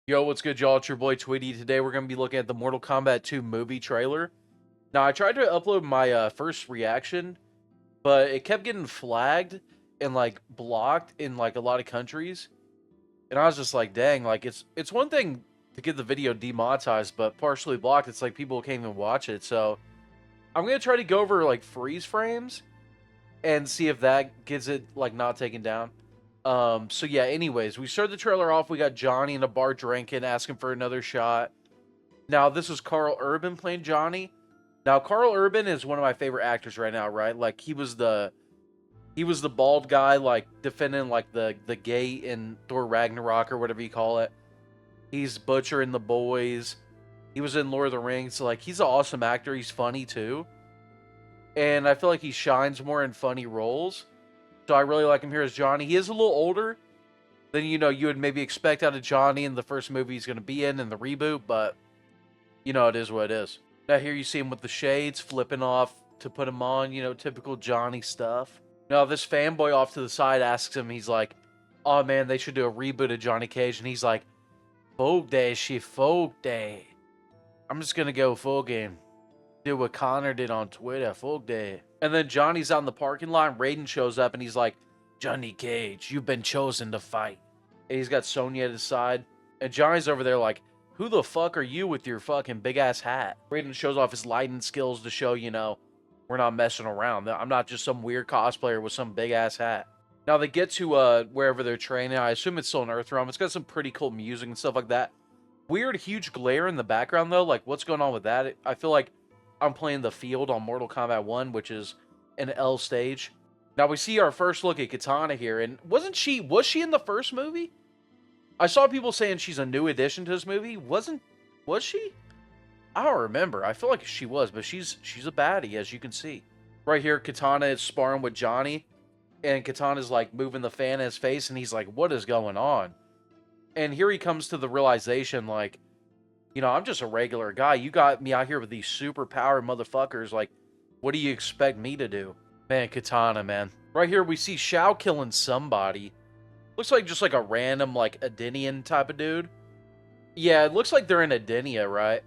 Yo, what's good, y'all? It's your boy Tweedy. Today we're going to be looking at the Mortal Kombat 2 movie trailer. Now, I tried to upload my first reaction, but it kept getting flagged and, blocked in, a lot of countries. And I was just like, dang, it's one thing to get the video demonetized, but partially blocked, it's like people can't even watch it. So, I'm going to try to go over, freeze frames and see if that gets it, not taken down. So yeah, anyways, we started the trailer off. We got Johnny in a bar drinking, asking for another shot. Now, this is Carl Urban playing Johnny. Now, Carl Urban is one of my favorite actors right now, right? Like, he was the bald guy, defending, the gay in Thor Ragnarok or whatever you call it. He's Butcher in The Boys. He was in Lord of the Rings. So, he's an awesome actor. He's funny, too. And I feel like he shines more in funny roles. So I really like him here as Johnny. He is a little older than, you would maybe expect out of Johnny in the first movie he's going to be in the reboot, but, it is what it is. Now here you see him with the shades, flipping off to put him on, typical Johnny stuff. Now this fanboy off to the side asks him, he's like, oh man, they should do a reboot of Johnny Cage, and he's like, folk day, folk day. I'm just going to go fucking do what Connor did on Twitter, folk day. And then Johnny's out in the parking lot, and Raiden shows up, and he's like, Johnny Cage, you've been chosen to fight. And he's got Sonya at his side. And Johnny's over there like, who the fuck are you with your fucking big-ass hat? Raiden shows off his lighting skills to show, we're not messing around. I'm not just some weird cosplayer with some big-ass hat. Now, they get to wherever they're training. I assume it's still an Earthrealm. It's got some pretty cool music and stuff like that. Weird, huge glare in the background, though. Like, what's going on with that? I feel like I'm playing the field on Mortal Kombat 1, which is an L stage. Now we see our first look at Katana here, and was she in the first movie? I saw people saying she's a new addition to this movie. Was she? I don't remember. I feel like she was, but she's a baddie, as you can see. Right here, Katana is sparring with Johnny, and Katana's like moving the fan in his face, and he's like, what is going on? And here he comes to the realization, like, I'm just a regular guy. You got me out here with these superpowered motherfuckers. Like, what do you expect me to do? Man, Katana, man. Right here, we see Shao killing somebody. Looks like just like a random, Edenian type of dude. Yeah, it looks like they're in Edenia, right?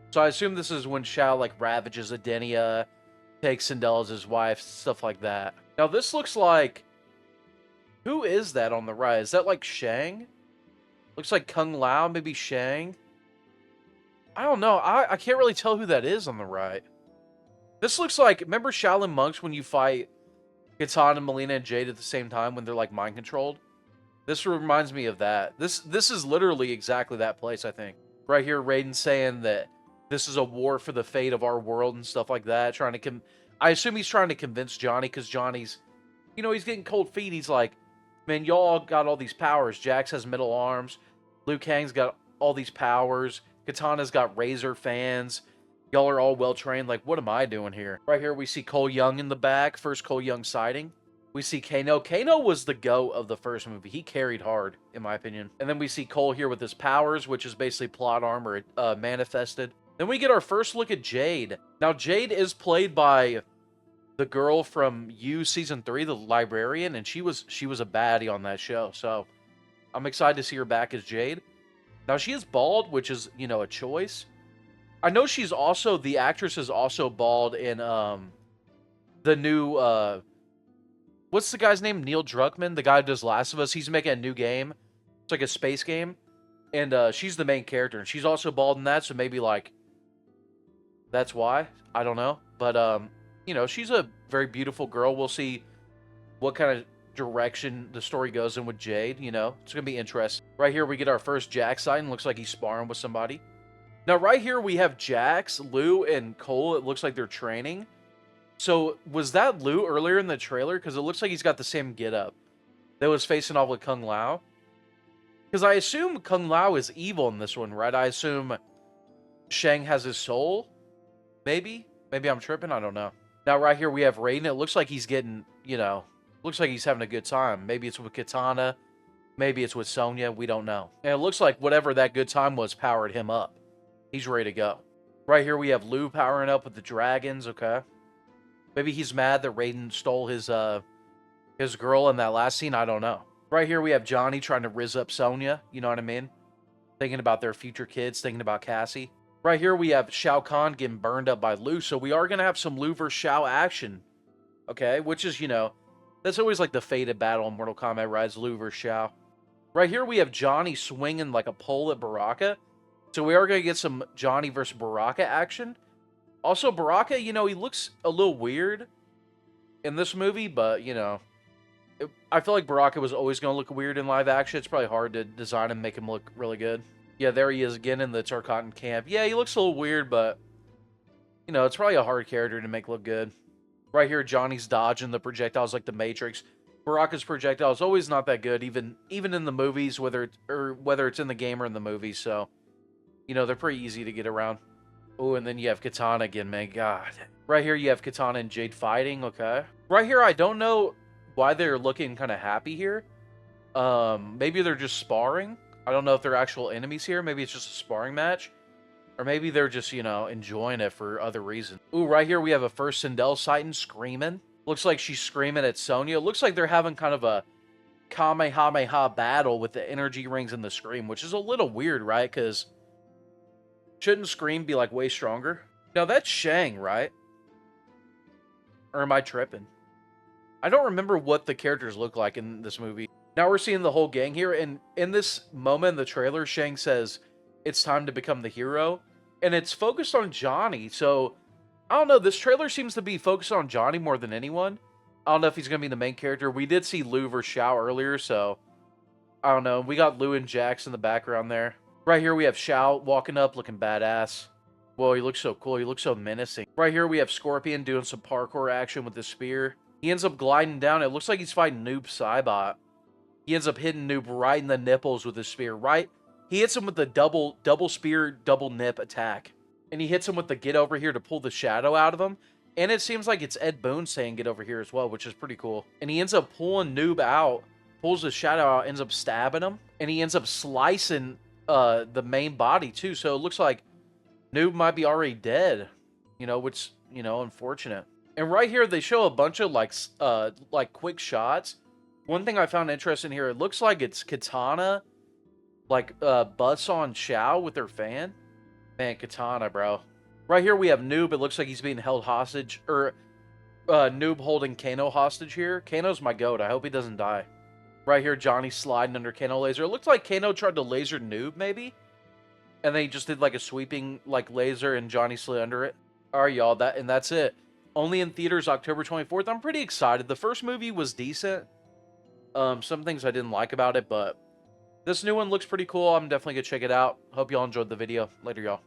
So I assume this is when Shao, ravages Edenia, takes Sindel as his wife, stuff like that. Now, this looks like... Who is that on the right? Is that, Shang? Looks like Kung Lao, maybe Shang? I don't know. I can't really tell who that is on the right. This looks like... Remember Shaolin Monks when you fight Katana, Melina, and Jade at the same time when they're, mind-controlled? This reminds me of that. This is literally exactly that place, I think. Right here, Raiden saying that this is a war for the fate of our world and stuff like that. I assume he's trying to convince Johnny, because Johnny's... he's getting cold feet. He's like, man, y'all got all these powers. Jax has metal arms. Liu Kang's got all these powers. Katana's got razor fans. Y'all are all well-trained. Like, what am I doing here? Right here, we see Cole Young in the back. First Cole Young sighting. We see Kano. Kano was the GOAT of the first movie. He carried hard, in my opinion. And then we see Cole here with his powers, which is basically plot armor manifested. Then we get our first look at Jade. Now, Jade is played by the girl from You Season 3, the librarian, and she was a baddie on that show. So, I'm excited to see her back as Jade. Now, she is bald, which is, a choice. I know the actress is also bald in, the new, what's the guy's name? Neil Druckmann, the guy who does Last of Us. He's making a new game. It's like a space game. And, she's the main character, and she's also bald in that, so maybe, that's why. I don't know. But, she's a very beautiful girl. We'll see what kind of direction the story goes in with Jade, it's gonna be interesting. Right here we get our first Jax sighting. Looks like he's sparring with somebody. Now right here we have Jax, Liu, and Cole. It looks like they're training. So was that Liu earlier in the trailer? Because it looks like he's got the same getup that was facing off with Kung Lao. Because I assume Kung Lao is evil in this one, right? I assume Shang has his soul. Maybe I'm tripping, I don't know. Now right here we have Raiden. It looks like he's getting, looks like he's having a good time. Maybe it's with Katana. Maybe it's with Sonya. We don't know. And it looks like whatever that good time was powered him up. He's ready to go. Right here we have Liu powering up with the dragons. Okay. Maybe he's mad that Raiden stole his girl in that last scene. I don't know. Right here we have Johnny trying to rizz up Sonya. You know what I mean? thinking about their future kids, thinking about Cassie. Right here, we have Shao Kahn getting burned up by Liu, so we are going to have some Liu versus Shao action. Okay, which is, you know, that's always like the fated battle in Mortal Kombat, right? It's Liu versus Shao. Right here, we have Johnny swinging like a pole at Baraka. So we are going to get some Johnny versus Baraka action. Also, Baraka, you know, he looks a little weird in this movie, but, you know, I feel like Baraka was always going to look weird in live action. It's probably hard to design him, make him look really good. Yeah, there he is again in the Tarkatan camp. Yeah, he looks a little weird, but, you know, it's probably a hard character to make look good. Right here, Johnny's dodging the projectiles like the Matrix. Baraka's projectile is always not that good, even in the movies, whether it's in the game or in the movies. So, you know, they're pretty easy to get around. Oh, and then you have Katana again, man. God. Right here, you have Katana and Jade fighting. Okay. Right here, I don't know why they're looking kind of happy here. Maybe they're just sparring. I don't know if they're actual enemies here. Maybe it's just a sparring match. Or maybe they're just, you know, enjoying it for other reasons. Ooh, right here we have a first Sindel Titan screaming. Looks like she's screaming at Sonya. It looks like they're having kind of a Kamehameha battle with the energy rings and the Scream, which is a little weird, right? Because shouldn't Scream be, like, way stronger? Now, that's Shang, right? Or am I tripping? I don't remember what the characters look like in this movie. Now we're seeing the whole gang here, and in this moment in the trailer, Shang says, it's time to become the hero, and it's focused on Johnny, so I don't know, this trailer seems to be focused on Johnny more than anyone. I don't know if he's going to be the main character. We did see Liu versus Shao earlier, so I don't know. We got Liu and Jax in the background there. Right here we have Shao walking up looking badass. Whoa, he looks so cool. He looks so menacing. Right here we have Scorpion doing some parkour action with the spear. He ends up gliding down. It looks like he's fighting Noob Saibot. He ends up hitting Noob right in the nipples with his spear, right? He hits him with the double spear, double nip attack. And he hits him with the get over here to pull the shadow out of him. And it seems like it's Ed Boon saying get over here as well, which is pretty cool. And he ends up pulling Noob out, pulls the shadow out, ends up stabbing him. And he ends up slicing the main body too. So it looks like Noob might be already dead, you know, which, you know, unfortunate. And right here, they show a bunch of like quick shots. One thing I found interesting here, it looks like it's Katana, like, butts on Shao with their fan. Man, Katana, bro. Right here, we have Noob. It looks like he's being held hostage, or Noob holding Kano hostage here. Kano's my goat. I hope he doesn't die. Right here, Johnny sliding under Kano laser. It looks like Kano tried to laser Noob, maybe? And then he just did, like, a sweeping, like, laser, and Johnny slid under it. Alright, y'all, that's it. Only in theaters October 24th. I'm pretty excited. The first movie was decent. Some things I didn't like about it, but this new one looks pretty cool. I'm definitely going to check it out. Hope y'all enjoyed the video. Later, y'all.